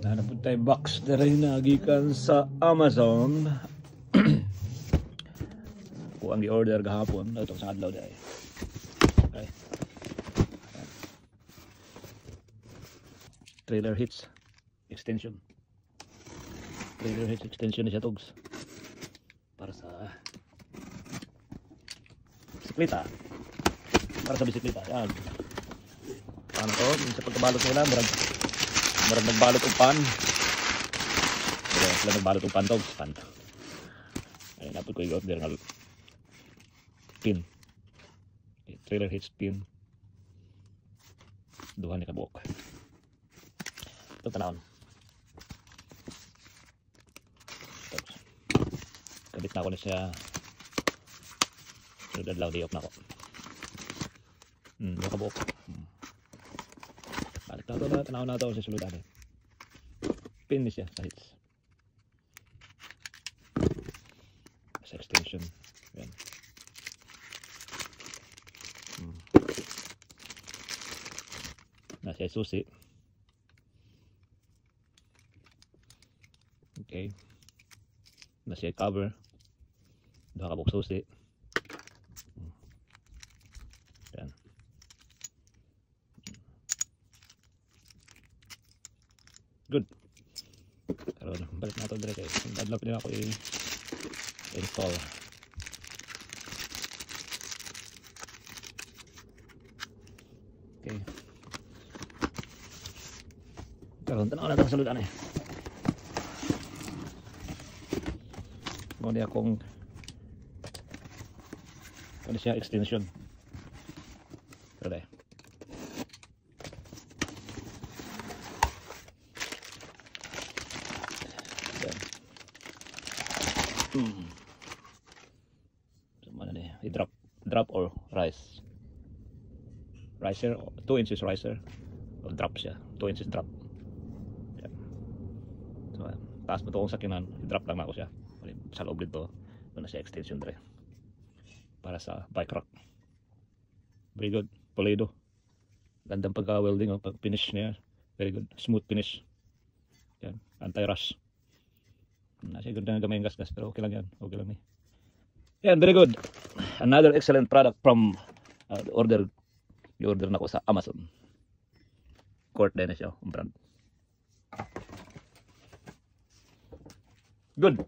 Nanapod tayo box na rin nagikan sa Amazon. Kung ang i-order gahapon, ito sa adlaw dahil. Okay. Trailer hitch extension. Trailer hitch extension na siya togs. Para sa bisikleta. Para sa bisikleta. Yan. Paano to? Sa pagkabalot nila, marag nagbalot ang pan. Pero sila nagbalot ang pan togs. Pan. Ayun, napod ko i-order nga pin. Trailer hitch pin. Duhan ni kabuok. Ito tanawon. Kabit na ako na siya. Sunod adlaw di-off na ako. Duha kabuok. Balik na ito na. Tanawon na ito sa suludan. Pin ni siya sa hitch. Sa extension. Yan. Nasa susi. Okay. Nasa cover. Duha ka buok susi. Yan. Good. Karon balik na ito dire kay adlaw pa ako i-install. Okay. Karon tanaw na ito sa suludan eh. Muna akong ano siya extension. Pero dahil. So, mana nih? Drop or rise. Riser, 2 inches riser. O drop siya. 2 inches drop. Yan. So, taas mo ito kung sakinan. I-drop lang ako siya. Sa loob dito. Doon na siya extension dre. Para sa bike rack. Very good. Polido. Gandang pagka-welding. Pag finish niya. Very good. Smooth finish. Yan. Anti-rush. Nasa ganda na gamay yung gas-gas. Pero okay lang yan. Okay lang eh. Yan. Very good. Another excellent product from order. I-order na ko sa Amazon. Court din na siya. Brand. Good.